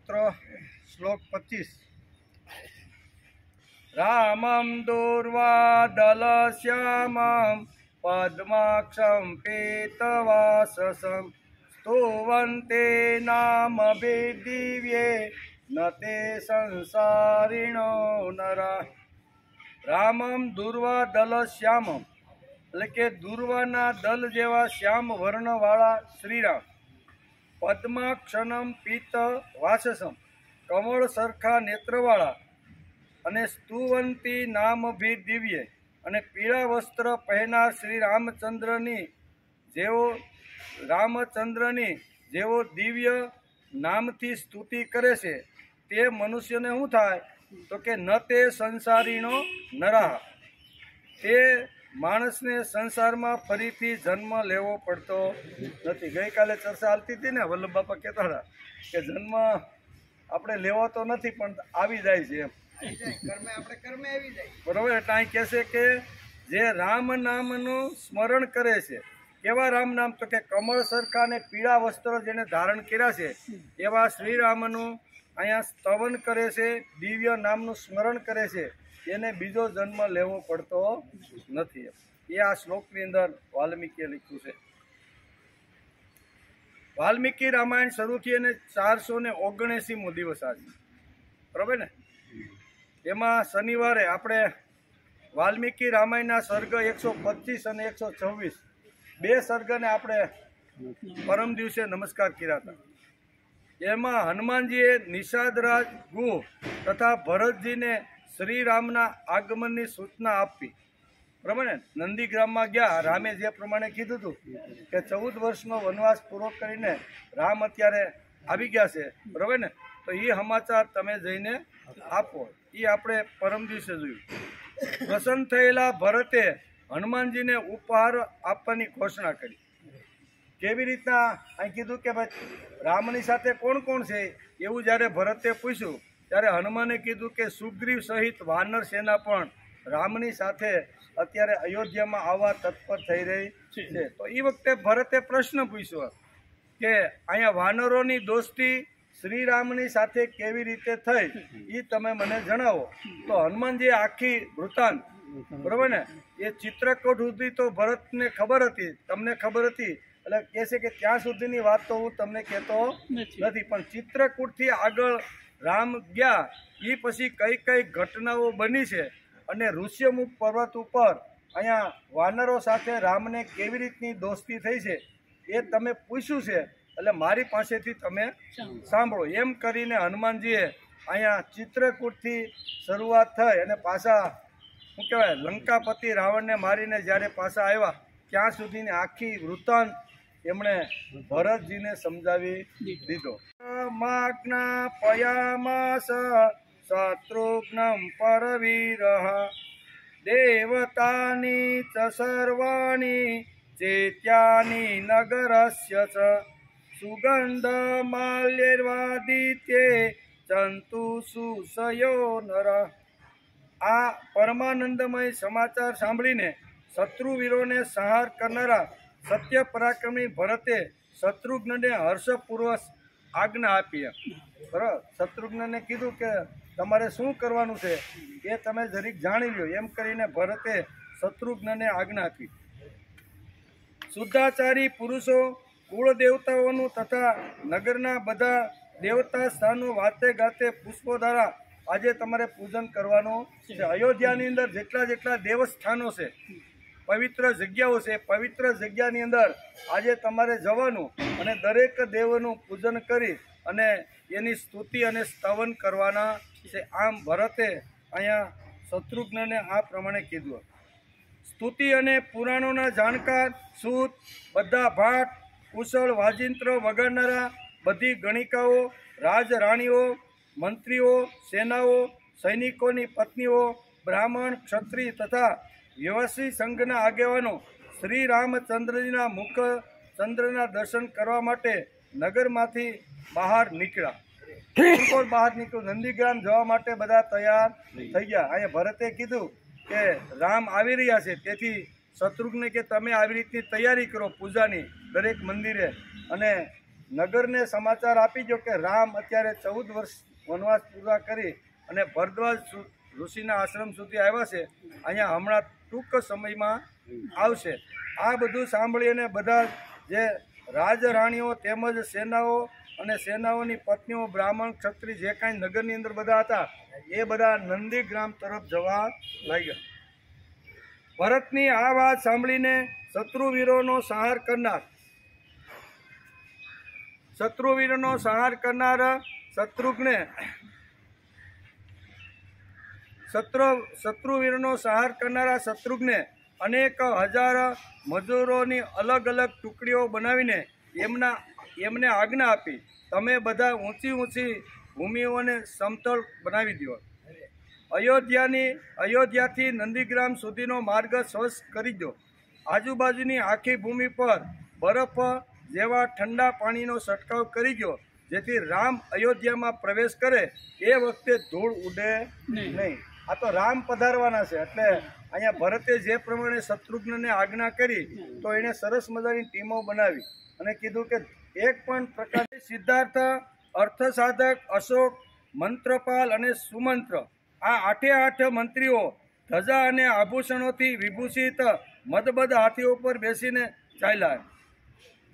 स्त्रोत्र श्लोक 25। रामं दूर्वादलश्यामं पद्माक्षं पीतवाससं स्तुवन्ते नामभिदिव्ये न ते संसारिणो नरा। रामं दूर्वादलश्यामं એટલે કે દુર્વાના દલ જેવા શ્યામ વર્ણવાળા શ્રીરામ, પદ્માક્ષનમ પીત વાસસમ કમળ સરખા નેત્રવાળા અને સ્તુવંતી નામભી દિવ્ય અને પીળા વસ્ત્ર પહેનાર શ્રી રામચંદ્રની જેવો દિવ્ય નામથી સ્તુતિ કરે છે તે મનુષ્યને શું થાય તો કે ન તે સંસારીનો નરાહ, તે માણસને સંસારમાં ફરીથી જન્મ લેવો પડતો નથી। ગઈકાલે ચર્ચા ચાલતી હતી ને, વલ્લભ બાપા કહેતા હતા કે જન્મ આપણે લેવો તો નથી પણ આવી જાય છે એમ, બરોબર। એટલે અહીં કહેશે કે જે રામ નામનું સ્મરણ કરે છે, કેવા રામ નામ તો કે કમળ સરખા અને પીળા વસ્ત્રો જેને ધારણ કર્યા છે એવા શ્રીરામનું અહીંયા સ્તવન કરે છે, દિવ્ય નામનું સ્મરણ કરે છે, એને બીજો જન્મ લેવો પડતો નથી। એ આ શ્લોકની અંદર વાલ્મીકીએ લખ્યું છે। વાલ્મીકી રામાયણ શરૂ થઈ અને 479મો દિવસ આજે, બરાબર ને। એમાં શનિવારે આપણે વાલ્મીકી રામાયણના સર્ગ 125 અને 126 બે સર્ગને આપણે પરમ દિવસે નમસ્કાર કર્યા હતા। એમાં હનુમાનજીએ નિષાદરાજ ગુહ તથા ભરતજીને શ્રીરામના આગમનની સૂચના આપી, બરાબર ને। નંદીગ્રામમાં ગયા, રામે જે પ્રમાણે કીધું હતું કે 14 વર્ષનો વનવાસ પૂરો કરીને રામ અત્યારે આવી ગયા છે, બરાબર ને, તો એ સમાચાર તમે જઈને આપો। એ આપણે પરમ દિવસે જોયું। પ્રસન્ન થયેલા ભરતે હનુમાનજીને ઉપહાર આપવાની ઘોષણા કરી। કેવી રીતના અહીં કીધું કે ભાઈ રામની સાથે કોણ કોણ છે એવું જ્યારે ભરતે પૂછ્યું ત્યારે હનુમાને કીધું કે સુગ્રીવ સહિત વાનર સેના પણ રામની સાથે અત્યારે અયોધ્યામાં આવવા તત્પર થઈ રહી છે। તો એ વખતે ભરતે પ્રશ્ન પૂછ્યો કે અહીંયા વાનરોની દોસ્તી શ્રીરામની સાથે કેવી રીતે થઈ એ તમે મને જણાવો। તો હનુમાનજી આખી વૃત્તાંત, બરાબર ને, એ ચિત્રકૂટ સુધી તો ભરતને ખબર હતી, તમને ખબર હતી, એટલે કહે છે કે ત્યાં સુધીની વાત તો હું તમને કહેતો નથી, પણ ચિત્રકૂટથી આગળ રામ ગયા એ પછી કઈ કઈ ઘટનાઓ બની છે અને ઋષ્યમુખ પર્વત ઉપર અહીંયા વાનરો સાથે રામને કેવી રીતની દોસ્તી થઈ છે એ તમે પૂછ્યું છે, એટલે મારી પાસેથી તમે સાંભળો। એમ કરીને હનુમાનજીએ અહીંયા ચિત્રકૂટથી શરૂઆત થઈ અને પાછા શું કહેવાય લંકાપતિ રાવણને મારીને જ્યારે પાછા આવ્યા ત્યાં સુધીની આખી વૃત્તાંત એમણે ભરતજીને સમજાવી દીધો। માજ્ઞા પયામાસ શત્રુઘ્નં પરવીરઃ દેવતાની ચ સર્વાણી ચેત્યાની નગરસ્ય ચ સુગંધ માલ્યર્વાદિત્યે ચંતુ સુસયો નર। આ પરમાનંદમય સમાચાર સાંભળીને શત્રુવીરોને સંહાર કરનારા સત્ય પરાક્રમી ભરતે શત્રુઘ્નને હર્ષપૂર્વક આજ્ઞા આપી, બરાબર। શત્રુઘ્નને કીધું કે તમારે શું કરવાનું છે એ તમે જરીક જાણી લો, એમ કરીને ભરતે શત્રુઘ્નને આજ્ઞા આપી। શુદ્ધાચારી પુરુષો કુળ દેવતાઓનું તથા નગરના બધા દેવતા સ્થાનો વાતે ગાતે પુષ્પો દ્વારા આજે તમારે પૂજન કરવાનું છે। અયોધ્યાની અંદર જેટલા દેવસ્થાનો છે, પવિત્ર જગ્યાઓ છે, પવિત્ર જગ્યાની અંદર આજે તમારે જવાનું અને દરેક દેવનું પૂજન કરી અને એની સ્તુતિ અને સ્તવન કરવાના છે। આમ ભરતે અહીંયા શત્રુઘ્નને આ પ્રમાણે કીધું। સ્તુતિ અને પુરાણોના જાણકાર સૂત, બધા ભાટ, કુશળ વાજિંત્ર વગાડનારા, બધી ગણિકાઓ, રાજરાણીઓ, મંત્રીઓ, સેનાઓ, સૈનિકોની પત્નીઓ, બ્રાહ્મણ, ક્ષત્રિય તથા વ્યવસાયી સંઘના આગેવાનો શ્રી રામચંદ્રજીના મુખ ચંદ્રના દર્શન કરવા માટે નગરમાંથી બહાર નીકળ્યા। બહાર નીકળ્યું, નંદીગ્રામ જવા માટે બધા તૈયાર થઈ ગયા। અહીંયા ભરતે કીધું કે રામ આવી રહ્યા છે, તેથી શત્રુઘ્ને કે તમે આવી રીતની તૈયારી કરો પૂજાની દરેક મંદિરે, અને નગરને સમાચાર આપી દો કે રામ અત્યારે 14 વર્ષ વનવાસ પૂરા કરી અને ભરદ્વાજ ઋષિના આશ્રમ સુધી આવ્યા છે, અહીંયા હમણાં ટૂંક સમયમાં આવશે. આ બધું સાંભળીને બધા જે રાજરાણીઓ તેમજ સેનાઓ અને સેનાઓની પત્નીઓ, બ્રાહ્મણ, ક્ષત્રિય જે કાંઈ નગરની અંદર બધા હતા એ બધા નંદીગ્રામ તરફ જવા લાગ્યા. ભરતની આ વાત સાંભળીને શત્રુવીરોનો સંહાર કરનારા શત્રુઘ્ને અનેક હજાર મજૂરોની અલગ અલગ ટુકડીઓ બનાવીને એમને આજ્ઞા આપી, તમે બધા ઊંચી ભૂમિઓને સમતળ બનાવી દો. અયોધ્યાથી નંદીગ્રામ સુધીનો માર્ગ સ્વચ્છ કરી દો. આજુબાજુની આખી ભૂમિ પર બરફ જેવા ઠંડા પાણીનો છંટકાવ કરી દો, જેથી રામ અયોધ્યામાં પ્રવેશ કરે એ વખતે ધૂળ ઉડે નહીં. આ તો રામ પધારવાના છે, એટલે અહીંયા ભરતે જે પ્રમાણે શત્રુઘ્નને આજ્ઞા કરી તો એણે સરસ મજાની ટીમો બનાવી અને કીધું કે એક પણ પ્રકારની સિદ્ધાર્થ, અર્થસાધક, અશોક, મંત્રપાલ અને સુમંત્ર આ 8 મંત્રીઓ ધજા અને આભૂષણોથી વિભૂષિત મદબદ હાથીઓ પર બેસીને ચાલ્યા.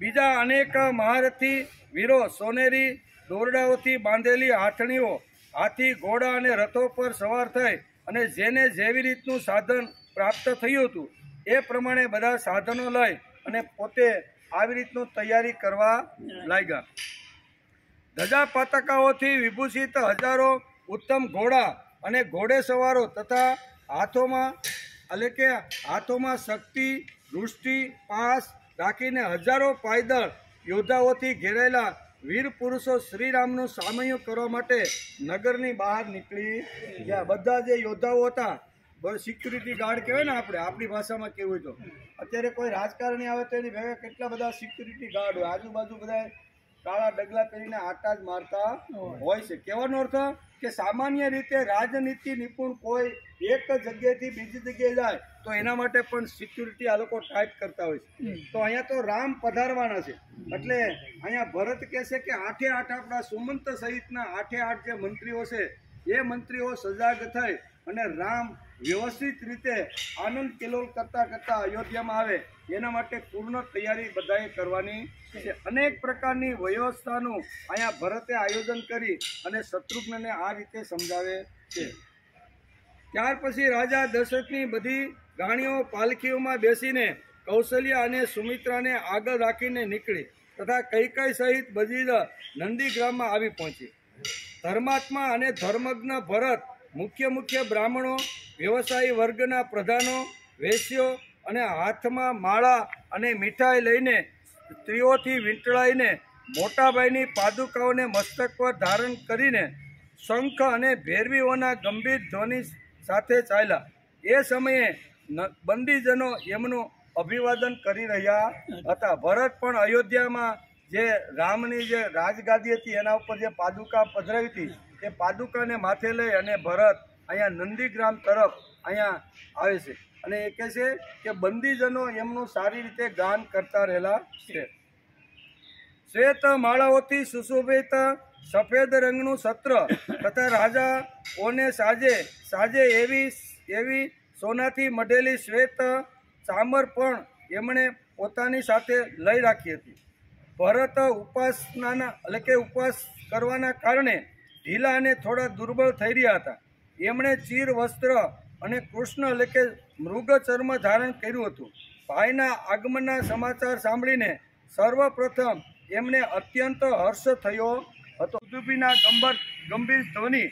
બીજા અનેક મહારથી વીરો સોનેરી દોરડાઓથી બાંધેલી હાથણીઓ, હાથી, ઘોડા અને રથો પર સવાર થઈ અને જેને જેવી રીતનું સાધન પ્રાપ્ત થયું હતું એ પ્રમાણે બધા સાધનો લઈ અને પોતે આવી રીતનું તૈયારી કરવા લાગ્યા. ધજા પતાકાઓથી વિભૂષિત હજારો ઉત્તમ ઘોડા અને ઘોડેસવારો તથા હાથોમાં શક્તિ, દૃષ્ટિ, પાસ રાખીને હજારો પાયદળ યોદ્ધાઓથી ઘેરાયેલા વીર પુરુષો શ્રીરામનું સામયું કરવા માટે નગરની બહાર નીકળી ગયા. બધા જે યોદ્ધાઓ હતા, સિક્યુરિટી ગાર્ડ કહેવાય ને આપણી ભાષામાં કહેવું તો, અત્યારે કોઈ રાજકારણી આવે તો એની ભેગા કેટલા બધા સિક્યુરિટી ગાર્ડ હોય, આજુબાજુ બધા કાળા ડગલા પહેરીને આટા જ મારતા હોય છે. કહેવાનો અર્થ કે સામાન્ય રીતે રાજનીતિ નિપુણ કોઈ એક જગ્યાએથી બીજી જગ્યાએ જાય તો એના માટે પણ સિક્યુરિટી આ લોકો ટાઈટ કરતા હોય છે. તો અહીંયા તો રામ પધારવાના છે, એટલે અહીંયા ભરત કહે છે કે 8 આપણા સુમંત સહિતના 8 જે મંત્રીઓ છે એ મંત્રીઓ સજાગ થઈ અને રામ વ્યવસ્થિત રીતે આનંદ કિલોલ કરતા અયોધ્યામાં આવે એના માટે પૂર્ણ તૈયારી બધાએ કરવાની છે. અનેક પ્રકારની વ્યવસ્થાનું અહીંયા ભરતે આયોજન કરી અને શત્રુઘ્નને આ રીતે સમજાવે છે. ત્યાર પછી રાજા દશરથની બધી રાણીઓ પાલખીઓમાં બેસીને કૌશલ્યા અને સુમિત્રાને આગળ રાખીને નીકળી તથા કૈકેયી સહિત બધી નંદીગ્રામમાં આવી પહોંચી. ધર્માત્મા અને ધર્મજ્ઞ ભરત, મુખ્ય બ્રાહ્મણો, વ્યવસાયી વર્ગના પ્રધાનો, વેશ્યો અને હાથમાં માળા અને મીઠાઈ લઈને સ્ત્રીઓથી વીંટળાઈને મોટાભાઈની પાદુકાઓને મસ્તક પર ધારણ કરીને શંખ અને ભેરવીઓના ગંભીર ધ્વનિ સાથે ચાલ્યા. એ સમયે બંદીજનો એમનું અભિવાદન કરી રહ્યા હતા. ભરત પણ અયોધ્યામાં જે રામની જે રાજગાદી હતી એના ઉપર જે પાદુકા પધરાવી હતી એ પાદુકાને માથે લઈ અને ભરત અહીંયા નંદીગ્રામ તરફ અહીંયા આવે છે અને એ કહે છે કે બંદીજનો એમનું સારી રીતે ગાન કરતા રહેલા છે. શ્વેત માળાઓથી સુશોભિત સફેદ રંગનું છત્ર તથા રાજાઓને સાજે એવી સોનાથી મઢેલી શ્વેત ચામર પણ એમણે પોતાની સાથે લઈ રાખી હતી. ભરત ઉપવાસ કરવાના કારણે ઢીલા અને થોડા દુર્બળ થઈ રહ્યા હતા. એમણે ચીર વસ્ત્ર અને કૃષ્ણ એટલે કે મૃગ ચર્મ ધારણ કર્યું હતું. ભાઈના આગમનના સમાચાર સાંભળીને સર્વપ્રથમ એમને અત્યંત હર્ષ થયો હતો. દુદુભીના ગંભીર ધ્વનિ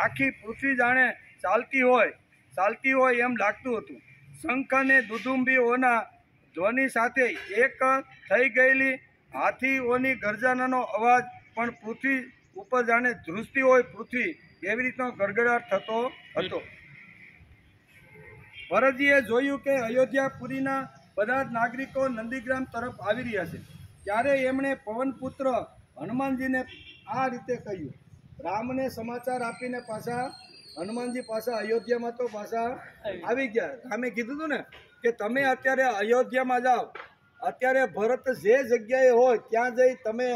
આખી પૃથ્વી જાણે ચાલતી હોય એમ લાગતું હતું. શંખ અને દુદુંબીઓના ધ્વનિ સાથે એક થઈ ગયેલી હાથીઓની ગર્જનાનો અવાજ પણ પૃથ્વી ઉપર જાણે ધ્રુજતી હોય પૃથ્વી એવી રીતનો ગડગડાટ થતો હતો. ભરતજીએ જોયું કે અયોધ્યાપુરીના બધા જ નાગરિકો નંદીગ્રામ તરફ આવી રહ્યા છે. ત્યારે એમણે પવનપુત્ર હનુમાનજીને આ રીતે કહ્યું. રામને સમાચાર આપીને પાછા હનુમાનજી પાછા અયોધ્યામાં તો પાછા આવી ગયા. રામે કીધું હતું ને કે તમે અત્યારે અયોધ્યામાં જાઓ અત્યારે ભરત જે જગ્યાએ હોય ત્યાં જઈ તમે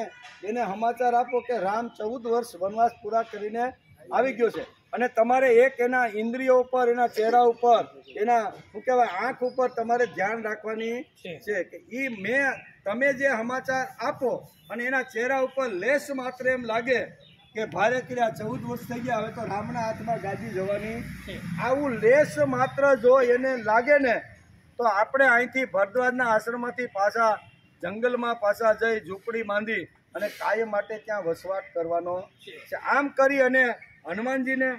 એને સમાચાર આપો કે રામ 14 વર્ષ વનવાસ પૂરા કરીને આવી ગયો છે, અને તમારે એક એના ઇન્દ્રિયો ઉપર, એના ચહેરા ઉપર, એના શું કહેવાય આંખ ઉપર તમારે ધ્યાન રાખવાની છે કે તમે જે સમાચાર આપો અને એના ચહેરા ઉપર લેશ માત્ર એમ લાગે કે ભારે કર્યા 14 વર્ષ થઈ ગયા, હવે તો રામના હાથમાં ગાદી જવાની, આવું લેશ માત્ર જો એને લાગે ને તો આપણે અહીંથી ભરદ્વાજના આશ્રમમાંથી પાછા જંગલમાં પાછા જઈ ઝૂંપડી બાંધી અને કાયમ માટે ત્યાં વસવાટ કરવાનો છે. આમ કરી અને હનુમાનજીને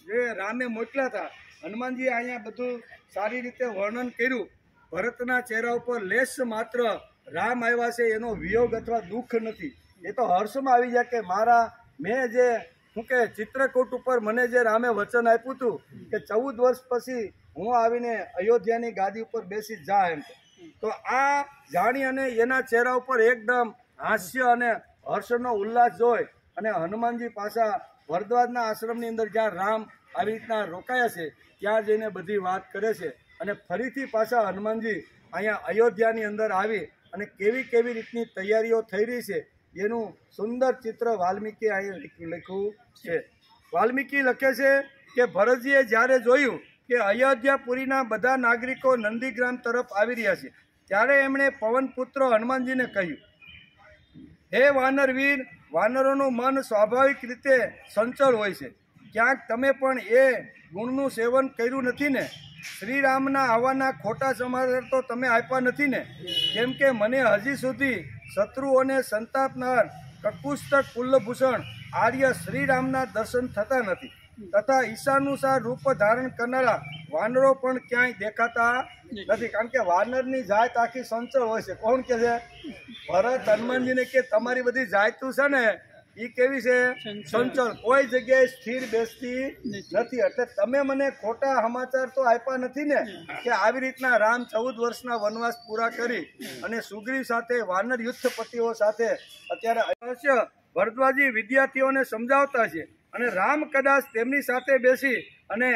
જે રામે મોકલ્યા હતા, હનુમાનજીએ અહીંયા બધું સારી રીતે વર્ણન કર્યું. ભરતના ચહેરા ઉપર લેશ માત્ર રામ આવ્યા છે એનો વિયોગ અથવા દુઃખ નથી, એ તો હર્ષમાં આવી જાય કે મેં જે શું કે ચિત્રકૂટ ઉપર મને જે રામે વચન આપ્યું હતું કે 14 વર્ષ પછી હું આવીને અયોધ્યાની ગાદી ઉપર બેસી જા એમ. તો આ જાણી અને એના ચહેરા ઉપર એકદમ હાસ્ય અને હર્ષનો ઉલ્લાસ જોઈ અને હનુમાનજી પાછા ભરદ્વાજના આશ્રમની અંદર જ્યાં રામ આવી રીતના રોકાયા છે ત્યાં જઈને બધી વાત કરે છે, અને ફરીથી પાછા હનુમાનજી અહીંયા અયોધ્યાની અંદર આવી અને કેવી કેવી રીતની તૈયારીઓ થઈ રહી છે એનું સુંદર ચિત્ર વાલ્મીકી અહીં લખ્યું છે. વાલ્મીકી લખે છે કે ભરતજીએ જ્યારે જોયું કે અયોધ્યાપુરીના બધા નાગરિકો નંદીગ્રામ તરફ આવી રહ્યા છે ત્યારે એમણે પવનપુત્ર હનુમાનજીને કહ્યું, હે વાનરવીર, વાનરોનું મન સ્વાભાવિક રીતે સંચળ હોય છે, ક્યાંક તમે પણ એ ગુણનું સેવન કર્યું નથી ને? શ્રીરામના આવવાના ખોટા સમાચાર તો તમે આપ્યા નથી ને? કેમ કે મને હજી સુધી શત્રુઓને સંતાપનાર કકુસ્તક કુલભૂષણ આર્ય શ્રીરામના દર્શન થતા નથી, તથા ઈશાનુસાર રૂપ ધારણ કરનારા વાનરો પણ ક્યાંય દેખાતા નથી. કારણ કે વાનરની જાત આખી સંચળ હોય છે. કોણ કે છે? ભરત હનુમાનજીને કે તમારી બધી જાતું છે ને એ કેવી છે? સંચળ, કોઈ જગ્યાએ સ્થિર બેસતી નથી. એટલે તમે મને ખોટા સમાચાર તો આપ્યા નથી ને કે આવી રીતના રામ 14 વર્ષના વનવાસ પૂરા કરી અને સુગ્રીવ સાથે વાનર યુદ્ધપતિઓ સાથે અત્યારે અવશ્ય ભરદ્વાજી વિદ્યાર્થીઓને સમજાવતા છે, અને રામ કદાચ તેમની સાથે બેસી અને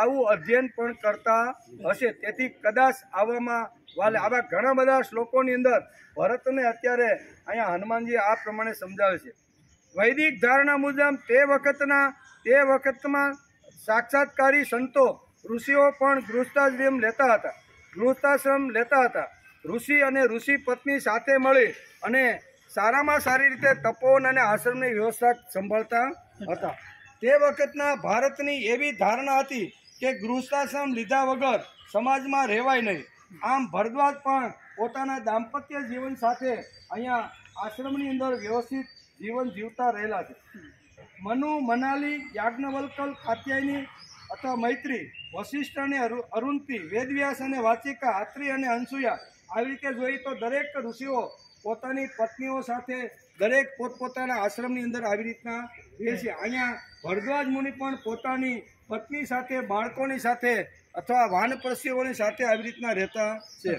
આવું અધ્યયન પણ કરતા હશે. તેથી કદાચ આવા ઘણા બધા શ્લોકોની અંદર ભરતને અત્યારે અહીંયા હનુમાનજી આ પ્રમાણે સમજાવે છે. વૈદિક ધારણા મુજબ તે વખતમાં સાક્ષાત્કારી સંતો ઋષિઓ પણ ગૃહસ્થાશ્રમ લેતા હતા. ઋષિ અને ઋષિ પત્ની સાથે મળી અને સારામાં સારી રીતે તપોવન અને આશ્રમની વ્યવસ્થા સંભાળતા હતા. તે વખતના ભારતની એવી ધારણા હતી કે ગૃહસ્થાશ્રમ લીધા વગર સમાજમાં રહેવાય નહીં. આમ ભરદ્વાજ પણ પોતાના દાંપત્ય જીવન સાથે અહીંયા આશ્રમની અંદર વ્યવસ્થિત જીવન જીવતા રહેલા છે. મનુ, મનાલી, યાજ્ઞવલ્કલ, કાત્યાયની અથવા મૈત્રી, વશિષ્ઠ અને અરુંધતી, વેદવ્યાસ અને વાચિકા, અત્રિ અને અનસુયા, આવી રીતે જોઈએ તો દરેક ઋષિઓ પોતાની પત્નીઓ સાથે દરેક પોતપોતાના આશ્રમની અંદર આવી રીતના રહે છે. અહીંયા ભરદ્વાજ મુનિ પણ પોતાની પત્ની સાથે, બાળકોની સાથે અથવા વાનપ્રસ્તીઓની સાથે આવી રીતના રહેતા છે.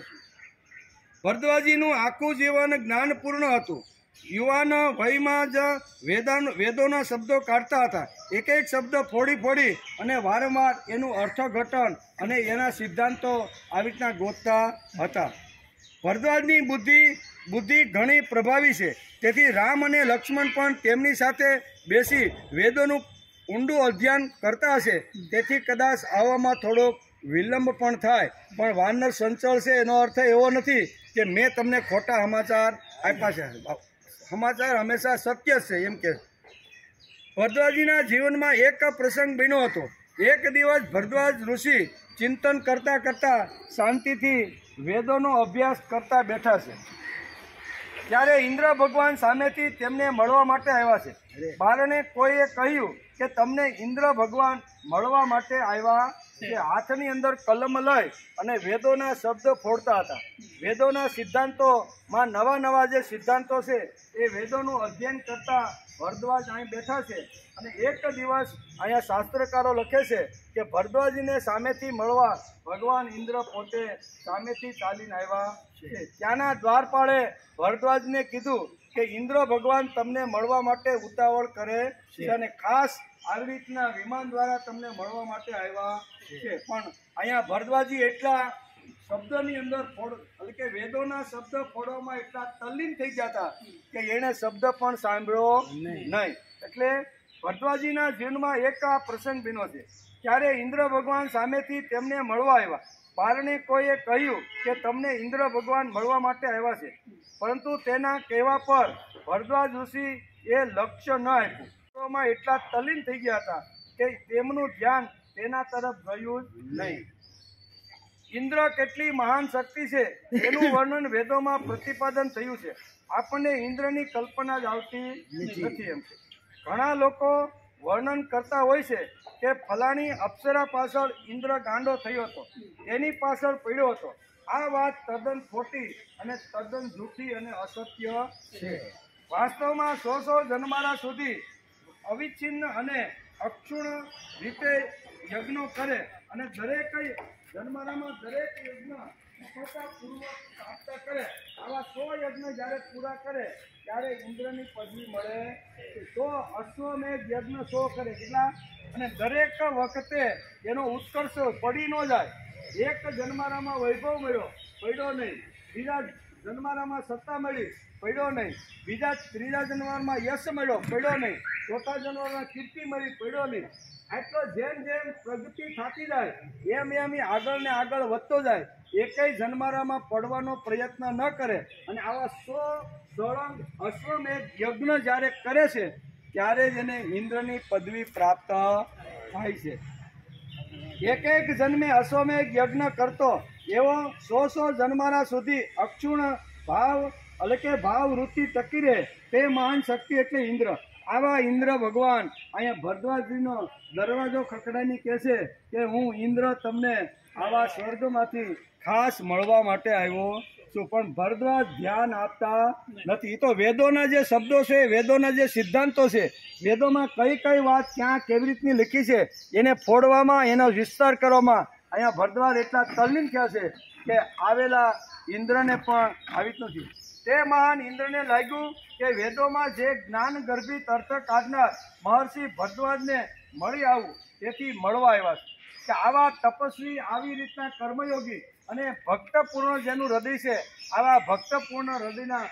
ભરદ્વાજીનું આખું જીવન જ્ઞાનપૂર્ણ હતું. યુવાન વયમાં જ વેદોના શબ્દો કાઢતા હતા. એક એક શબ્દ ફોડી અને વારંવાર એનું અર્થઘટન અને એના સિદ્ધાંતો આવી રીતના ગોતતા હતા. ભરદ્વાજની બુદ્ધિ ઘણી પ્રભાવી છે. તેથી રામ અને લક્ષ્મણ પણ તેમની સાથે બેસી વેદોનું ઊંડું અધ્યયન કરતા હશે. તેથી કદાચ આવવામાં થોડોક વિલંબ પણ થાય, પણ વાનર સંચળ છે એનો અર્થ એવો નથી કે મેં તમને ખોટા સમાચાર આપ્યા છે. સમાચાર હંમેશા સત્ય છે એમ કે. ભરદ્વાજીના જીવનમાં એક પ્રસંગ બન્યો હતો. એક દિવસ ભરદ્વાજ ઋષિ ચિંતન કરતા શાંતિથી વેદોનો અભ્યાસ કરતા બેઠા છે. ત્યારે ઇન્દ્ર ભગવાન સામેથી તેમને મળવા માટે આવ્યા છે. બારણે કોઈએ કહ્યું કે તમને ઇન્દ્ર ભગવાન મળવા માટે આવ્યા છે. હાથની અંદર કલમ લઈ અને વેદોના શબ્દ ફોડતા હતા. વેદોના સિદ્ધાંતોમાં નવા જે સિદ્ધાંતો છે એ વેદોનું અધ્યયન કરતા ભરદ્વાજ અહીં બેઠા છે. અને એક દિવસ અહીંયા શાસ્ત્રકારો લખે છે કે ભરદ્વાજીને સામેથી મળવા ભગવાન ઇન્દ્ર પોતે સામેથી ચાલીને આવ્યા છે. ત્યાંના દ્વારપાળે ભરદ્વાજને કીધું કે ઇન્દ્ર ભગવાન તમને મળવા માટે ઉતાવળ કરે છે અને ખાસ આવી રીતના વિમાન દ્વારા તમને મળવા માટે આવ્યા છે. પણ અહીંયા ભરદ્વાજી એટલા શબ્દની અંદર એટલે કે વેદોના શબ્દ ફોડવામાં એટલા તલ્લીન થઈ ગયા હતા કે એણે શબ્દ પણ સાંભળ્યો નહીં. એટલે ભરદ્વાજીના જીવનમાં એક આ પ્રસંગ બન્યો છે. ત્યારે ઇન્દ્ર ભગવાન સામેથી તેમને મળવા આવ્યા. બારણે કોઈએ કહ્યું કે તમને ઇન્દ્ર ભગવાન મળવા માટે આવ્યા છે, પરંતુ તેના કહેવા પર ભરદ્વાજ ઋષિ એ લક્ષ્ય ન આપ્યું. એટલા તલ્લીન થઈ ગયા હતા કે તેમનું ધ્યાન તેના તરફ ગયું જ નહીં. ઇન્દ્ર કેટલી મહાન શક્તિ છે એનું વર્ણન વેદોમાં પ્રતિપાદન થયું છે. આપણને ઇન્દ્રની કલ્પના જ આવતી નથી. એમ ઘણા લોકો વર્ણન કરતા હોય છે કે ફલાણી અપ્સરા પાછળ ઇન્દ્ર ગાંડો થયો હતો, એની પાછળ પડ્યો હતો. આ વાત તદ્દન ખોટી અને તદ્દન જૂઠી અને અસત્ય છે. વાસ્તવમાં 100 જન્મારા સુધી અવિચ્છિન્ન અને અક્ષુણ રીતે યજ્ઞો કરે અને દરેક જન્મારામાં દરેક યજ્ઞ સફળતાપૂર્વક પ્રાપ્ત કરે. આવા 100 યજ્ઞ જ્યારે પૂરા કરે ત્યારે ઇન્દ્રની પદવી મળે. 100 અશ્વમેઘ યજ્ઞ 100 કરે કેટલા, અને દરેક વખતે એનો ઉત્કર્ષ પડી ન જાય. એક જન્મારામાં વૈભવ મળ્યો, પડ્યો નહીં. બીજા જન્મારામાં સત્તા મળી, પડ્યો નહીં. ત્રીજા જન્મારમાં યશ મળ્યો, પડ્યો નહીં. ચોથા જન્મારમાં કીર્તિ મળી, પડ્યો નહીં. આટલો જેમ જેમ પ્રગતિ થતી જાય એમ એમ આગળ ને આગળ વધતો જાય. એકેય જન્મારામાં પડવાનો પ્રયત્ન ન કરે અને આવા 100 સળંગ અશ્વમેઘ યજ્ઞ જ્યારે કરે છે ત્યારે જ એને ઇન્દ્રની પદવી પ્રાપ્ત થાય છે. એક જન્મે અશ્વમેઘ યજ્ઞ કરતો એવો 100 જન્મારા સુધી અક્ષુણ ભાવ એટલે કે ભાવ વૃત્તિ ટકી રહે તે મહાન શક્તિ એટલે ઇન્દ્ર. આવા ઇન્દ્ર ભગવાન અહીંયા ભરદ્વાજજીનો દરવાજો ખખડાઈને કહે છે કે હું ઇન્દ્ર તમને આવા સ્વર્ગમાંથી ખાસ મળવા માટે આવ્યો છું. પણ ભરદ્વાજ ધ્યાન આપતા નથી. એ તો વેદોના જે શબ્દો છે, વેદોના જે સિદ્ધાંતો છે, વેદોમાં કઈ કઈ વાત ક્યાં કેવી રીતની લખી છે એને ફોડવામાં, એનો વિસ્તાર કરવામાં અહીંયા ભરદ્વાજ એટલા તલ્લીન થયા છે કે આવેલા ઇન્દ્રને પણ આવી જ નથી. તે મહાન ઇન્દ્રને લાગ્યું કે વેદોમાં જે જ્ઞાન ગર્ભિત અર્થ કાઢનાર મહર્ષિ ભરદ્વાજને મળી આવું, તેથી મળવા આવ્યા છે. કે આવા તપસ્વી, આવી રીતના કર્મયોગી અને ભક્તપૂર્ણ જેનું હૃદય છે, આવા ભક્તપૂર્ણ હૃદયના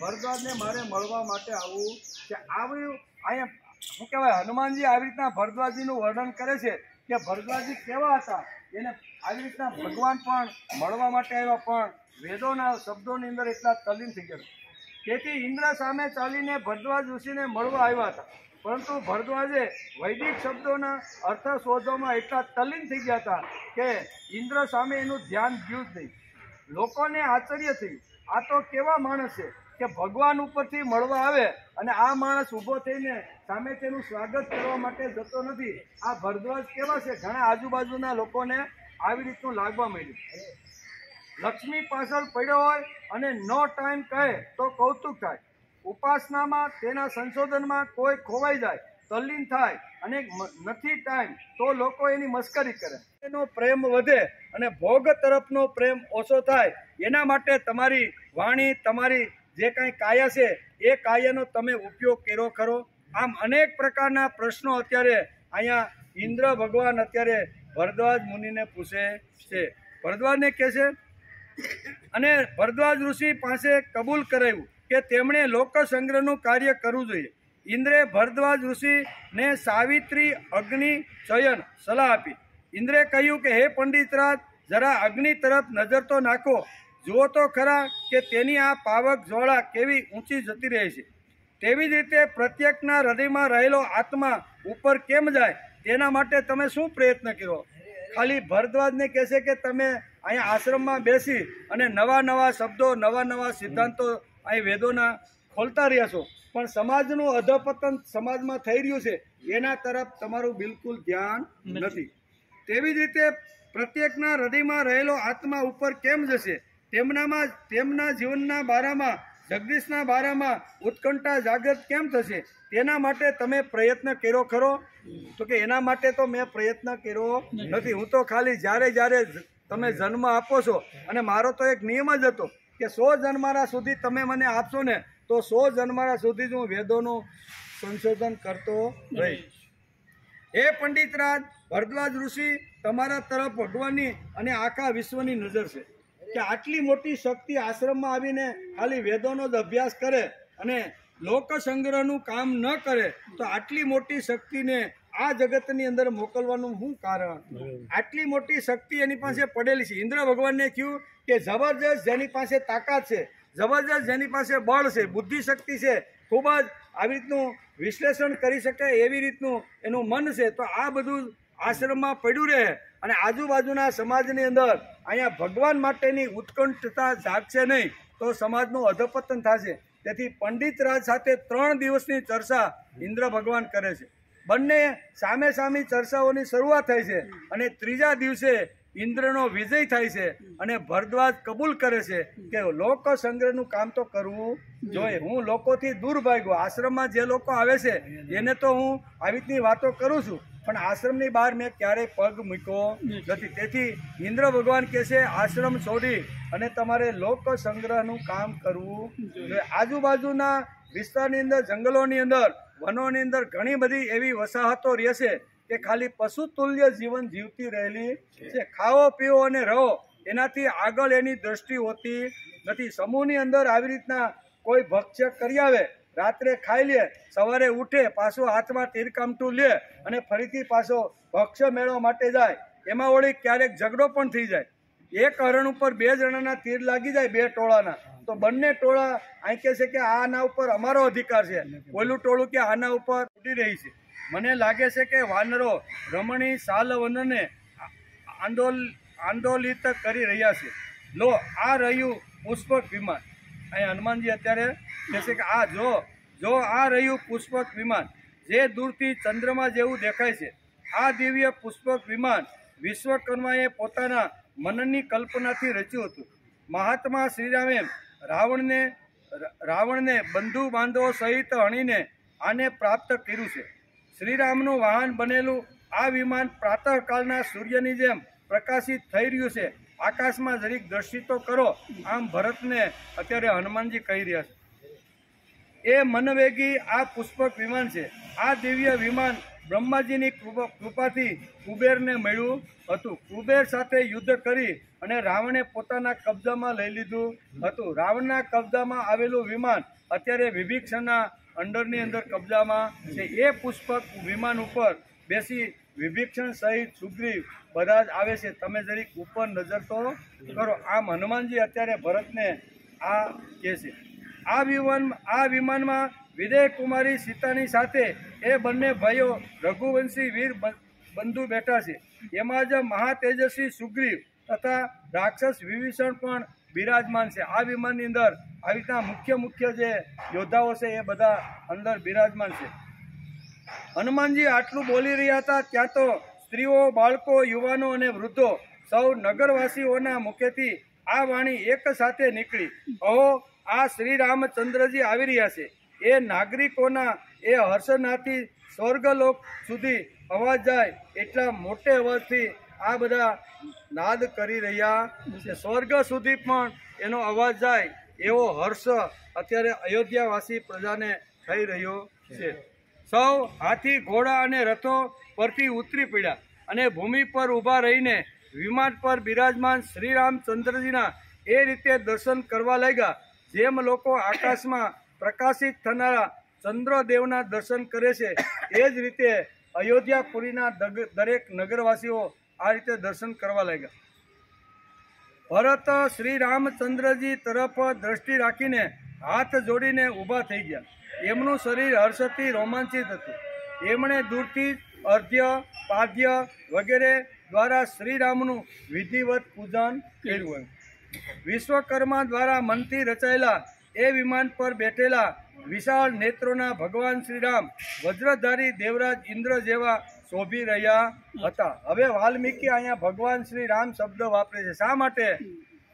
ભરદ્વાજને મારે મળવા માટે આવવું છે. આવ્યું અહીંયા શું કહેવાય, હનુમાનજી આવી રીતના ભરદ્વાજજીનું વર્ણન કરે છે કે ભરદ્વાજજી કેવા હતા. એને આવી રીતના ભગવાન પણ મળવા માટે આવ્યા, પણ વેદોના શબ્દોની અંદર એટલા તલ્લીન થઈ ગયા. તેથી ઇન્દ્ર સામે ચાલીને ભરદ્વાજ ઋષિને મળવા આવ્યા હતા, પરંતુ ભરદ્વાજે વૈદિક શબ્દોના અર્થ શોધવામાં એટલા તલ્લીન થઈ ગયા હતા કે ઇન્દ્ર સામે એનું ધ્યાન ગયું જ નહીં. લોકોને આશ્ચર્ય થયું, આ તો કેવા માણસ છે કે ભગવાન ઉપરથી મળવા આવે અને આ માણસ ઊભો થઈને સામે તેનું સ્વાગત કરવા માટે જતો નથી. આ ભરદ્વાજ કેવા છે? ઘણા આજુબાજુના લોકોને આવી રીતનું લાગવા માંડ્યું. લક્ષ્મી પાછળ પડ્યો હોય અને નો ટાઈમ કહે તો કૌતુક થાય. ઉપાસનામાં, તેના સંશોધનમાં કોઈ ખોવાઈ જાય, તલ્લીન થાય અને નથી ટાઈમ તો લોકો એની મસ્કરી કરે. એનો પ્રેમ વધે અને ભોગ તરફનો પ્રેમ ઓછો થાય. એના માટે તમારી વાણી, તમારી જે કાંઈ કાયા છે એ કાયાનો તમે ઉપયોગ કર્યો ખરો? આમ અનેક પ્રકારના પ્રશ્નો અત્યારે અહીંયા ઇન્દ્ર ભગવાન અત્યારે ભરદ્વાજ મુનિને પૂછે છે. ભરદ્વાજને કહે છે અને ભરદ્વાજ ઋષિ પાસે કબૂલ કરાવ્યું કે તેમણે લોકસંગ્રહનું કાર્ય કરવું જોઈએ. ઇન્દ્રે ભરદ્વાજ ઋષિને સાવિત્રી, અગ્નિ, ચયન સલાહ આપી. ઇન્દ્રે કહ્યું કે હે પંડિતરાજ, જરા અગ્નિ તરફ નજર તો નાખો, જુઓ તો ખરા કે તેની આ પાવક જ્વાળા કેવી ઊંચી જતી રહે છે. તેવી જ રીતે પ્રત્યેકના હૃદયમાં રહેલો આત્મા ઉપર કેમ જાય તેના માટે તમે શું પ્રયત્ન કર્યો? ખાલી ભરદ્વાજને કહેશે કે તમે અહીંયા આશ્રમમાં બેસી અને નવા નવા શબ્દો, નવા નવા સિદ્ધાંતો અહીં વેદોના ખોલતા રહ્યા છો, પણ સમાજનું અધપતન સમાજમાં થઈ રહ્યું છે એના તરફ તમારું બિલકુલ ધ્યાન નથી. તેવી જ રીતે પ્રત્યેકના હૃદયમાં રહેલો આત્મા ઉપર કેમ જશે? તેમના જીવનના બારામાં, જગદીશના બારામાં ઉત્કંઠા જાગૃત કેમ થશે? તેના માટે તમે પ્રયત્ન કર્યો ખરો? તો કે એના માટે તો મેં પ્રયત્ન કર્યો નથી. હું તો ખાલી જ્યારે તમે જન્મ આપો છો, અને મારો તો એક નિયમ જ હતો કે 100 જન્મારા સુધી તમે મને આપશો ને તો 100 જન્મારા સુધી જ હું વેદોનું સંશોધન કરતો રહીશ. હે પંડિત રાજ, ભરદ્વાજ ઋષિ તમારા તરફ ભગવાનની અને આખા વિશ્વની નજર છે કે આટલી મોટી શક્તિ આશ્રમમાં આવીને ખાલી વેદોનો જ અભ્યાસ કરે અને લોક સંગ્રહનું કામ ન કરે તો આટલી મોટી શક્તિને આ જગતની અંદર મોકલવાનું શું કારણ? આટલી મોટી શક્તિ એની પાસે પડેલી છે. ઇન્દ્ર ભગવાનને કહ્યું કે જબરજસ્ત જેની પાસે તાકાત છે, જબરજસ્ત જેની પાસે બળ છે, બુદ્ધિ શક્તિ છે, ખૂબ જ આવી રીતનું વિશ્લેષણ કરી શકાય એવી રીતનું એનું મન છે, તો આ બધું આશ્રમમાં પડ્યું રહે અને આજુબાજુના સમાજની અંદર અહીંયા ભગવાન માટેની ઉત્કંઠતા જાગશે નહીં તો સમાજનું અધપતન થશે. તેથી પંડિત રાજ સાથે 3 દિવસની ચર્ચા ઇન્દ્ર ભગવાન કરે છે. બંને સામે સામી ચર્ચાઓની શરૂઆત થાય છે અને 3જા દિવસે ઇન્દ્રનો વિજય થાય છે અને ભરદ્વાજ કબૂલ કરે છે કે લોક સંગ્રહનું કામ તો કરવું જોઈએ. હું લોકોથી દૂર ભાગ્યો. આશ્રમમાં જે લોકો આવે છે એને તો હું આવી રીતની વાતો કરું છું, પણ આશ્રમની બહાર મેં ક્યારેય પગ મૂક્યો નથી. તેથી ઇન્દ્ર ભગવાન કહે છે આશ્રમ છોડી અને તમારે લોક સંગ્રહનું કામ કરવું જોઈએ. આજુબાજુના વિસ્તારની અંદર, જંગલોની અંદર, વનોની અંદર ઘણી બધી એવી વસાહતો રહે છે કે ખાલી પશુ તુલ્ય જીવન જીવતી રહેલી છે. ખાઓ પીઓ અને રહો, એનાથી આગળ એની દ્રષ્ટિ હોતી નથી. સમૂહની અંદર આવી રીતના કોઈ ભક્ષ્ય કરી આવે, રાત્રે ખાઈ લે, સવારે ઉઠે, પાછો હાથમાં તીરકામઠું લે અને ફરીથી પાછો ભક્ષ્ય મેળવવા માટે જાય. એમાં વળી ક્યારેક ઝઘડો પણ થઈ જાય. એક હરણ ઉપર 2 જણાના તીર લાગી જાય, 2 ટોળાના, તો બંને ટોળા અહીં કહે છે કે આના ઉપર અમારો અધિકાર છે, ઓલું ટોળું કે આના ઉપર ઉડી રહી છે. મને લાગે છે કે વાનરો રમણી સાલવનને આંદોલિત કરી રહ્યા છે. લો આ રહ્યું પુષ્પક વિમાન. અહીં હનુમાનજી અત્યારે કહે છે કે આ જો આ રહ્યું પુષ્પક વિમાન જે દૂરથી ચંદ્રમા જેવું દેખાય છે. આ દિવ્ય પુષ્પક વિમાન વિશ્વકર્માએ પોતાના મનની કલ્પનાથી રચ્યું હતું. મહાત્મા શ્રીરામે રાવણને બંધુ બાંધવો સહિત હણીને આને પ્રાપ્ત કર્યું છે. શ્રીરામનું વાહન બનેલું આ વિમાન પ્રાતઃકાળના સૂર્યની જેમ પ્રકાશિત થઈ રહ્યું છે. આકાશમાં જરીક દ્રષ્ટિ તો કરો. આમ ભરતને અત્યારે હનુમાનજી કહી રહ્યા છે. એ મનવેગી આ પુષ્પક વિમાન છે. આ દિવ્ય વિમાન બ્રહ્માજીની કૃપાથી કુબેરને મળ્યું હતું. કુબેર સાથે યુદ્ધ કરી અને રાવણે પોતાના કબજામાં લઈ લીધું હતું. રાવણના કબજામાં આવેલું વિમાન અત્યારે વિભીષણના અંડરની અંદર કબજામાં છે. એ પુષ્પક વિમાન ઉપર બેસી વિભીષણ સહિત સુગ્રીવ બધા જ આવે છે. તમે જરીક ઉપર નજર તો કરો. આમ હનુમાનજી અત્યારે ભરતને આ કહે છે. આ વિમાનમાં વિદેહ કુમારી સીતાની સાથે એ બંને ભાઈઓ રઘુવંશી વીર બંધુ બેઠા છે. એમાં જ મહાતેજસ્વી સુગ્રીવ તથા રાક્ષસ વિભીષણ પણ બિરાજમાન છે. આ વિમાનની અંદર આવી રીતના મુખ્ય જે યોદ્ધાઓ છે એ બધા અંદર બિરાજમાન છે. હનુમાનજી આટલું બોલી રહ્યા હતા ત્યાં તો સ્ત્રીઓ, બાળકો, યુવાનો અને વૃદ્ધો સૌ નગરવાસીઓના મુખેથી આ વાણી એક સાથે નીકળી. અહો આ શ્રી રામચંદ્રજી આવી રહ્યા છે. એ નાગરિકોના એ હર્ષનાથી સ્વર્ગલોક સુધી અવાજ જાય એટલા મોટે અવાજથી આ બધા નાદ કરી રહ્યા છે. સ્વર્ગ સુધી પણ એનો અવાજ જાય એવો હર્ષ અત્યારે અયોધ્યાવાસી પ્રજાને થઈ રહ્યો છે. સૌ હાથી, ઘોડા અને રથો પરથી ઉતરી પડ્યા અને ભૂમિ પર ઊભા રહીને વિમાન પર બિરાજમાન શ્રી રામચંદ્રજીના એ રીતે દર્શન કરવા લાગ્યા જેમ લોકો આકાશમાં પ્રકાશિત થનારા ચંદ્રદેવના દર્શન કરે છે. એ જ રીતે અયોધ્યાપુરીના દરેક નગરવાસીઓ આ રીતે દર્શન કરવા લાગ્યા. ભરત શ્રી રામચંદ્રજી તરફ દ્રષ્ટિ રાખીને હાથ જોડીને ઊભા થઈ ગયા. એમનું શરીર હર્ષથી રોમાંચિત હતું. એમણે દૂરથી અર્ધ્ય, પાદ્ય વગેરે દ્વારા શ્રીરામનું વિધિવત પૂજન કર્યું. વિશ્વકર્મા દ્વારા મનથી રચાયેલા એ વિમાન પર બેઠેલા વિશાળ નેત્રોના ભગવાન શ્રીરામ વજ્રધારી દેવરાજ ઇન્દ્ર જેવા શોભી રહ્યા હતા. હવે વાલ્મીકી અહીંયા ભગવાન શ્રી રામ શબ્દ વાપરે છે. શા માટે?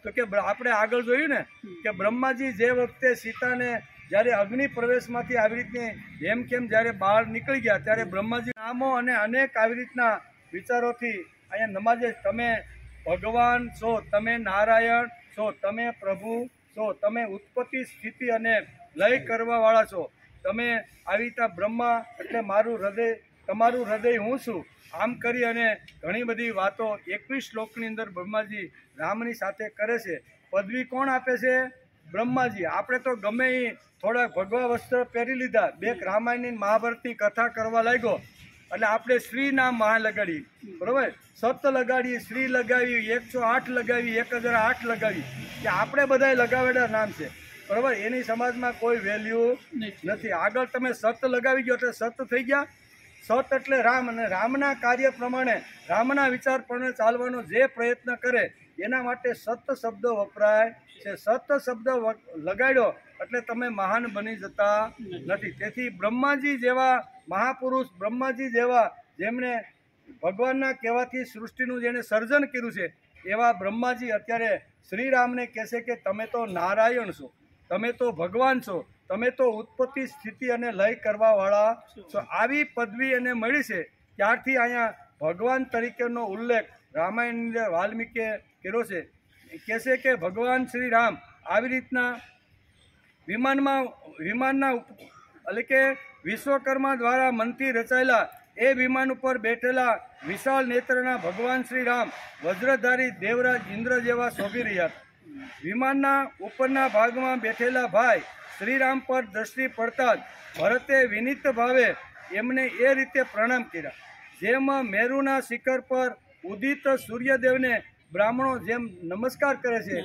તો કે આપણે આગળ જોયું ને કે બ્રહ્માજી જે વખતે સીતાને જ્યારે અગ્નિ પ્રવેશમાંથી આવી રીતની કેમ જ્યારે બહાર નીકળી ગયા ત્યારે બ્રહ્માજી નામો અને અનેક આવી રીતના વિચારોથી અહીંયા નમાજે. તમે ભગવાન છો, તમે નારાયણ છો, તમે પ્રભુ છો, તમે ઉત્પત્તિ, સ્થિતિ અને લય કરવાવાળા છો, તમે આવી રીતના બ્રહ્મા એટલે મારું હૃદય તમારું હૃદય હું છું, આમ કરી અને ઘણી બધી વાતો 21 શ્લોકની અંદર બ્રહ્માજી રામની સાથે કરે છે. પદવી કોણ આપે છે? બ્રહ્માજી. આપણે તો ગમે એ થોડાક ભગવા વસ્ત્ર પહેરી લીધા, બે રામાયણની મહાભારતની કથા કરવા લાગ્યો એટલે આપણે શ્રી નામ મહા લગાડી, બરોબર, સત લગાડીએ, શ્રી લગાવી, 108 લગાવી, 1008 લગાવી, કે આપણે બધાય લગાવેલા નામ છે, બરોબર. એની સમાજમાં કોઈ વેલ્યુ નથી. આગળ તમે સત લગાવી ગયો એટલે સત થઈ ગયા. સત એટલે રામ, અને રામના કાર્ય પ્રમાણે, રામના વિચાર પ્રમાણે ચાલવાનો જે પ્રયત્ન કરે એના માટે સત શબ્દ વપરાય છે. સત શબ્દ લગાડ્યો એટલે તમે મહાન બની જતા નથી. તેથી બ્રહ્માજી જેવા મહાપુરુષ, બ્રહ્માજી જેવા જેમણે ભગવાનના કહેવાથી સૃષ્ટિનું જેણે સર્જન કર્યું છે, એવા બ્રહ્માજી અત્યારે શ્રીરામને કહેશે કે તમે તો નારાયણ છો, તમે તો ભગવાન છો, તમે તો ઉત્પત્તિ, સ્થિતિ અને લય કરવાવાળા છો. આવી પદવી એને મળી છે. ત્યારથી અહીંયા ભગવાન તરીકેનો ઉલ્લેખ રામાયણ વાલ્મીકીએ કર્યો છે. કહેશે કે ભગવાન શ્રી રામ આવી રીતના વિમાનના એટલે કે વિશ્વકર્મા દ્વારા મનથી રચાયેલા એ વિમાન ઉપર બેઠેલા વિશાળ નેત્રના ભગવાન શ્રી રામ વજ્રધારી દેવરાજ ઇન્દ્ર જેવા શોભી રહ્યા હતા. વિમાનના ઉપરના ભાગમાં બેઠેલા ભાઈ શ્રીરામ પર દ્રષ્ટિ પડતા જ ભરતે વિનીત ભાવે એમને એ રીતે પ્રણામ કર્યા, જેમ મેરુના શિખર પર ઉદિત સૂર્યદેવને બ્રાહ્મણો જેમ નમસ્કાર કરે છે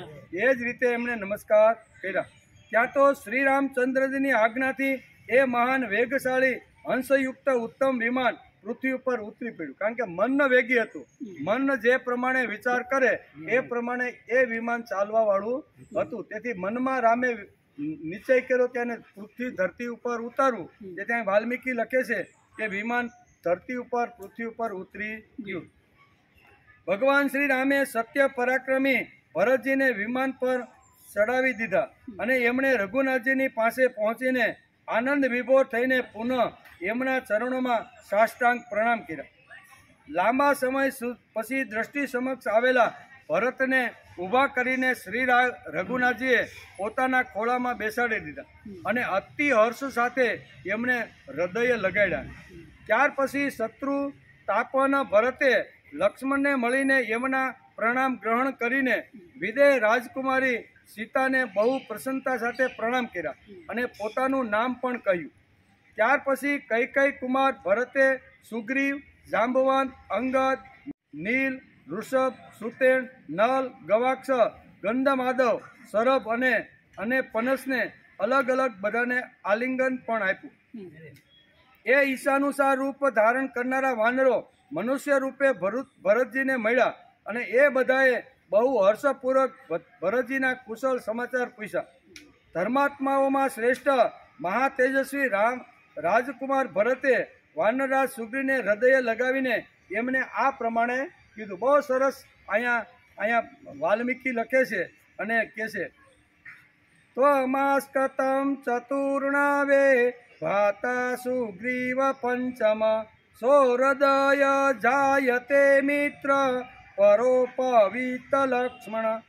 એ જ રીતે એમણે નમસ્કાર કર્યા. ત્યાં તો શ્રી રામચંદ્રજીની આજ્ઞાથી એ મહાન વેગશાળી હંસયુક્ત ઉત્તમ વિમાન પૃથ્વી ઉપર ઉતરી પડ્યું. કારણ કે મન વેગી હતું, મન જે પ્રમાણે વિચાર કરે એ પ્રમાણે એ વિમાન ચાલવા વાળું હતું. તેથી મનમાં રામે નિશ્ચય કર્યો કે એને પૃથ્વી ધરતી ઉપર ઉતારવું. જે ત્યાં વાલ્મીકી લખે છે કે વિમાન ધરતી ઉપર, પૃથ્વી ઉપર ઉતરી ગયું. ભગવાન શ્રી રામે સત્ય પરાક્રમી ભરતજીને વિમાન પર ચડાવી દીધા અને એમણે રઘુનાથજીની પાસે પહોંચીને આનંદ વિભોર થઈને પુનઃ એમના ચરણોમાં સાષ્ટાંગ પ્રણામ કર્યા. લાંબા સમય પછી દ્રષ્ટિ સમક્ષ આવેલા ભરતને ઊભા કરીને શ્રી રઘુનાથજીએ પોતાના ખોળામાં બેસાડી દીધા અને અતિ હર્ષ સાથે એમણે હૃદય લગાડ્યા. ત્યાર પછી શત્રુ તાપન ભરતે લક્ષ્મણને મળીને એમના પ્રણામ ગ્રહણ કરીને વિદેહ રાજકુમારી સીતાને બહુ પ્રસન્નતા સાથે પ્રણામ કર્યા અને પોતાનું નામ પણ કહ્યું. ત્યાર પછી કૈકેયી કુમાર ભરતે સુગ્રીવ, જાંબવાન, અંગદ, નીલ, ઋષભ, સુતેણ, નલ, ગવાક્ષ, ગંધમાધવ, સરભ અને પનસને અલગ અલગ બધાને આલિંગન પણ આપ્યું. એ ઈશાનુસાર રૂપ ધારણ કરનારા વાનરો મનુષ્ય રૂપે ભરતજીને મળ્યા અને એ બધાએ બહુ હર્ષપૂર્વક ભરતજીના કુશળ સમાચાર પૂછ્યા. ધર્માત્માઓમાં શ્રેષ્ઠ મહાતેજસ્વી રાજકુમાર ભરતે વાનરરાજ સુગ્રીવને હૃદય લગાવીને એમને આ પ્રમાણે કીધું. બહુ સરસ અહીંયા વાલ્મીકી લખે છે અને કહે છે, ત્વમાસ્કતમ ચતુર્ણાવે ભાતા સુગ્રીવ પંચમ સૌહૃદય જાયતે મિત્ર પરોપવિત લક્ષ્મણ.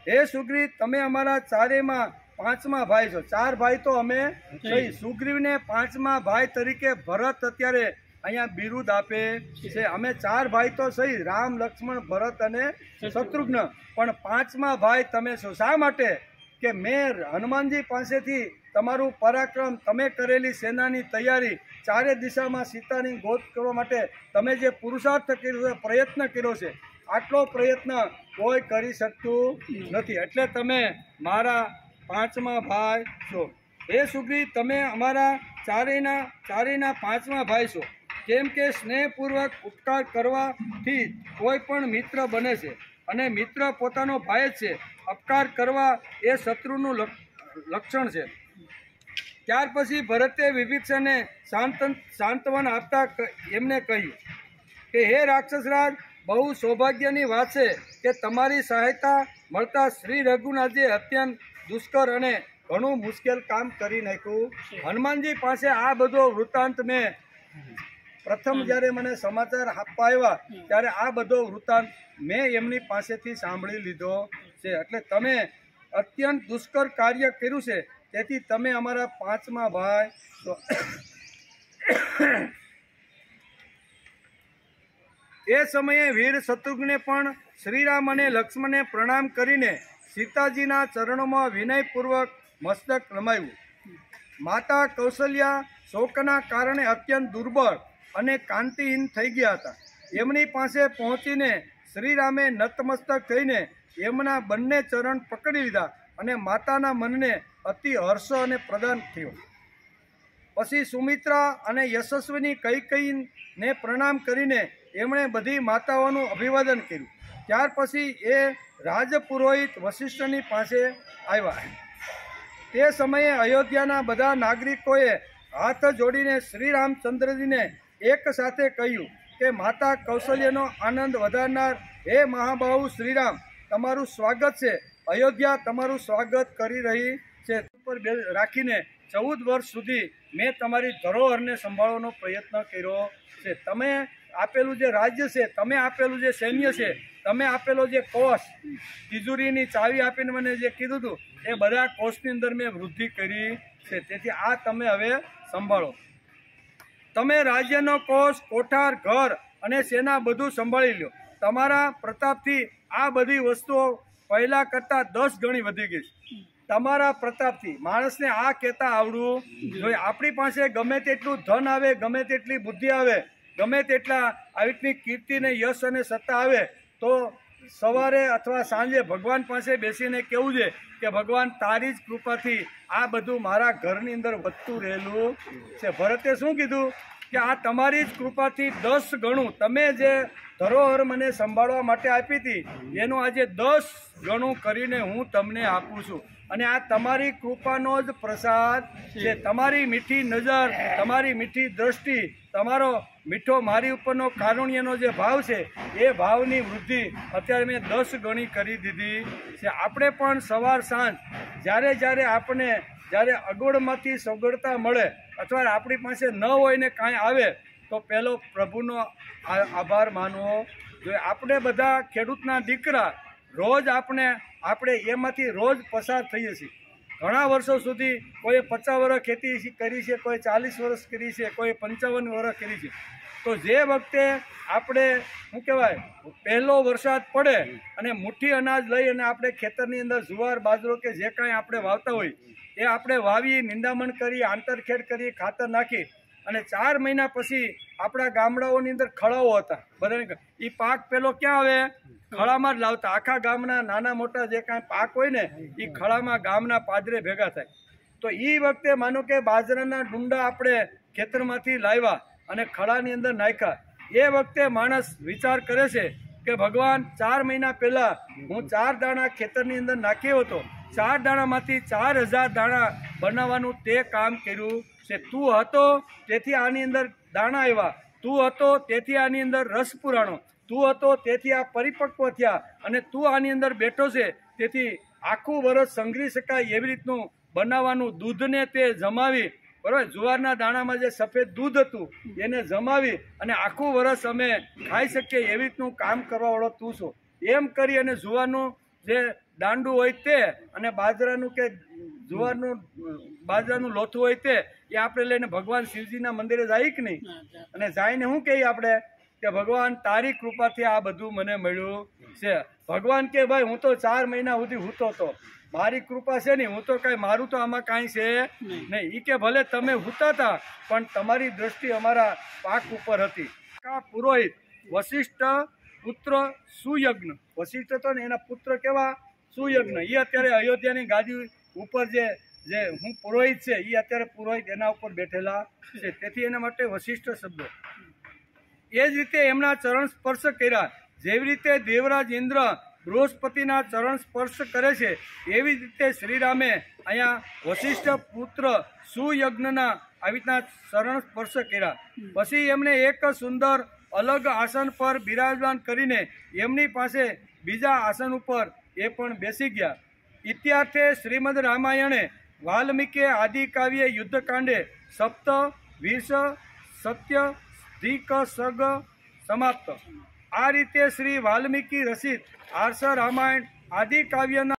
હે સુગ્રીવ, તમે અમારા ચારેમાં પાંચમા ભાઈ છો. ચાર ભાઈ તો અમે થઈ. સુગ્રીવને પાંચમા ભાઈ તરીકે ભરત અત્યારે અહીંયા બિરુદ આપે છે. અમે ચાર ભાઈ તો સહી, રામ, લક્ષ્મણ, ભરત અને શત્રુઘ્ન, પણ પાંચમા ભાઈ તમે છો. શા માટે? કે મેં હનુમાનજી પાસેથી તમારું પરાક્રમ, તમે કરેલી સેનાની તૈયારી, ચારે દિશામાં સીતાની ગોદ કરવા માટે તમે જે પુરુષાર્થ કર્યો છે, પ્રયત્ન કર્યો છે, આટલો પ્રયત્ન કોઈ કરી શકતું નથી. એટલે તમે મારા પાંચમા ભાઈ છો. હે સુગ્રીવ, તમે અમારા ચારેયના પાંચમા ભાઈ છો. કેમ કે સ્નેહપૂર્વક ઉપકાર કરવાથી કોઈ પણ મિત્ર બને છે અને મિત્ર પોતાનો ભાઈ જ છે. અપકાર કરવા એ શત્રુનું લક્ષણ છે. ત્યાર પછી ભરતે વિભીષણને સાંત્વન આપતા એમને કહ્યું કે હે રાક્ષસરાજ, બહુ સૌભાગ્યની વાત છે કે તમારી સહાયતા મળતા શ્રી રઘુનાથજીએ અત્યંત દુષ્કર અને ઘણું મુશ્કેલ કામ કરી નાખ્યું. હનુમાનજી પાસે આ બધો વૃત્તાંત મેં પ્રથમ જ્યારે મને સમાચાર આપવા આવ્યા ત્યારે આ બધો વૃત્તાંત મેં એમની પાસેથી સાંભળી લીધો છે. એટલે તમે અત્યંત દુષ્કર કાર્ય કર્યું છે, તેથી તમે અમારા પાંચમા ભાઈ છો. એ સમયે વીર શત્રુઘ્ને પણ શ્રીરામ અને લક્ષ્મણને પ્રણામ કરીને સીતાજીના ચરણોમાં વિનયપૂર્વક મસ્તક નમાવ્યું. માતા કૌશલ્યા શોકના કારણે અત્યંત દુર્બળ અને કાંતિહીન થઈ ગયા હતા. એમની પાસે પહોંચીને શ્રીરામે નતમસ્તક થઈને એમના બંને ચરણ પકડી લીધા અને માતાના મનને અતિ હર્ષ અને પ્રદાન થયો. પછી સુમિત્રા અને યશસ્વીની કૈકેયીને પ્રણામ કરીને એમણે બધી માતાઓનું અભિવાદન કર્યું. ત્યાર પછી એ રાજપુરોહિત વશિષ્ઠની પાસે આવ્યા. તે સમયે અયોધ્યાના બધા નાગરિકોએ હાથ જોડીને શ્રી રામચંદ્રજીને એક સાથે કહ્યું કે માતા કૌશલ્યનો આનંદ વધારનાર હે મહાબાહુ શ્રીરામ, તમારું સ્વાગત છે. અયોધ્યા તમારું સ્વાગત કરી રહી છે. ઉપર રાખીને 14 વર્ષ સુધી મેં તમારી ધરોહરને સંભાળવાનો પ્રયત્ન કર્યો છે. તમે આપેલું જે રાજ્ય છે, તમે આપેલું જે સૈન્ય છે, તમે આપેલો જે કોષ, તિજોરીની ચાવી આપીને મને જે કીધું હતું, એ બધા કોષની અંદર મેં વૃદ્ધિ કરી છે. તેથી આ તમે હવે સંભાળો. તમે રાજ્યનો કોષ, કોઠાર, ઘર અને સેના બધું સંભાળી લો. તમારા પ્રતાપથી આ બધી વસ્તુઓ પહેલાં કરતાં 10 ગણી વધી ગઈ છે. તમારા પ્રતાપથી માણસને આ કહેતા આવડવું જોઈએ. આપણી પાસે ગમે તેટલું ધન આવે, ગમે તેટલી બુદ્ધિ આવે, ગમે તેટલા આવી રીતની કીર્તિ ને યશ અને સત્તા આવે, તો સવારે અથવા સાંજે ભગવાન પાસે બેસીને કહેવું છે કે ભગવાન તારી જ કૃપાથી આ બધું મારા ઘરની અંદર વધતું રહેલું છે. ભરતે શું કીધું કે આ તમારી જ કૃપાથી 10 ગણું તમે જે ધરોહર મને સંભાળવા માટે આપી હતી એનું આજે 10 ગણું કરીને હું તમને આપું છું. અને આ તમારી કૃપાનો જ પ્રસાદ છે. તમારી મીઠી નજર, તમારી મીઠી દ્રષ્ટિ, તમારો મીઠો મારી ઉપરનો કારુણ્યનો જે ભાવ છે, એ ભાવની વૃદ્ધિ અત્યારે મેં 10 ગણી કરી દીધી છે. આપણે પણ સવાર સાંજ જ્યારે અગવડમાંથી સગવડતા મળે અથવા આપણી પાસે ન હોય ને કાંઈ આવે તો પહેલો પ્રભુનો આભાર માનવો જોઈએ. આપણે બધા ખેડૂતના દીકરા રોજ આપણે એમાંથી રોજ પસાર થઈએ છીએ. ઘણા વર્ષો સુધી કોઈ 50 વર્ષ ખેતી કરી છે, કોઈ 40 વર્ષ કરી છે, કોઈ 55 વર્ષ કરી છે. તો જે વખતે આપણે શું કહેવાય પહેલો વરસાદ પડે અને મુઠ્ઠી અનાજ લઈ અને આપણે ખેતરની અંદર જુવાર, બાજરો કે જે કાંઈ આપણે વાવતા હોય એ આપણે વાવી, નિંદામણ કરી, આંતરખેડ કરી, ખાતર નાખી અને 4 મહિના પછી આપણા ગામડાઓની અંદર ખળાઓ હતા. બધાને એ પાક પેલો ક્યાં આવે? ખળામાં જ લાવતા. આખા ગામના નાના મોટા જે કાંઈ પાક હોય ને એ ખળામાં ગામના પાદરે ભેગા થાય. તો એ વખતે માનો કે બાજરાના ડુંડા આપણે ખેતરમાંથી લાવ્યા અને ખળાની અંદર નાખ્યા. એ વખતે માણસ વિચાર કરે છે કે ભગવાન 4 મહિના પહેલાં હું 4 દાણા ખેતરની અંદર નાખ્યો હતો, 4 દાણામાંથી 4000 દાણા બનાવવાનું તે કામ કર્યું છે. તું હતો તેથી આની અંદર દાણા આવ્યા, તું હતો તેથી આની અંદર રસ પુરાણો, તું હતો તેથી આ પરિપક્વ થયા, અને તું આની અંદર બેઠો છે તેથી આખું વરસ સંઘરી શકાય એવી રીતનું બનાવવાનું દૂધને તે જમાવી, બરાબર, જુવારના દાણામાં જે સફેદ દૂધ હતું એને જમાવી અને આખું વરસ અમે ખાઈ શકીએ એવી રીતનું કામ કરવાવાળો તું છો. એમ કરી અને જુવારનું જે દાંડું હોય તે અને બાજરાનું કે બાજરાનું લોથું હોય તે એ આપણે લઈને ભગવાન શિવજીના મંદિરે જાય કે નહીં? અને જઈને શું કહીએ આપણે કે ભગવાન તારી કૃપાથી આ બધું મને મળ્યું છે. ભગવાન કે ભાઈ હું તો 4 મહિના સુધી હૂતો હતો, મારી કૃપા છે નહીં, હું તો કાંઈ મારું તો આમાં કાંઈ છે નહીં. એ કે ભલે તમે હૂતા હતા પણ તમારી દ્રષ્ટિ અમારા પાક ઉપર હતી. પુરોહિત વશિષ્ઠ પુત્ર સુયજ્ઞ, વશિષ્ઠ હતો ને એના પુત્ર કેવા? સુયજ્ઞ. એ અત્યારે અયોધ્યાની ગાદી ઉપર જે હું પુરોહિત છે એ અત્યારે પુરોહિત એના ઉપર બેઠેલા છે, તેથી એના માટે વશિષ્ઠ શબ્દ. એ જ રીતે એમના ચરણ સ્પર્શ કર્યા. જેવી રીતે દેવરાજ ઇન્દ્ર બૃહસ્પતિના ચરણ સ્પર્શ કરે છે એવી જ રીતે શ્રીરામે અહીંયા વશિષ્ઠ પુત્ર સુયજ્ઞના આવી રીતના ચરણ સ્પર્શ કર્યા. પછી એમને એક સુંદર અલગ આસન પર બિરાજમાન કરીને એમની પાસે બીજા આસન ઉપર એ પણ બેસી ગયા. ઇત્યાર્થે શ્રીમદ રામાયણે વાલ્મીકે આદિકાવ્ય યુદ્ધકાંડે સપ્ત વીસ સત્ય ધીક સગ સમાપ્ત. આ રીતે શ્રી વાલ્મીકી રચિત આર્ષ રામાયણ આદિકાવ્યના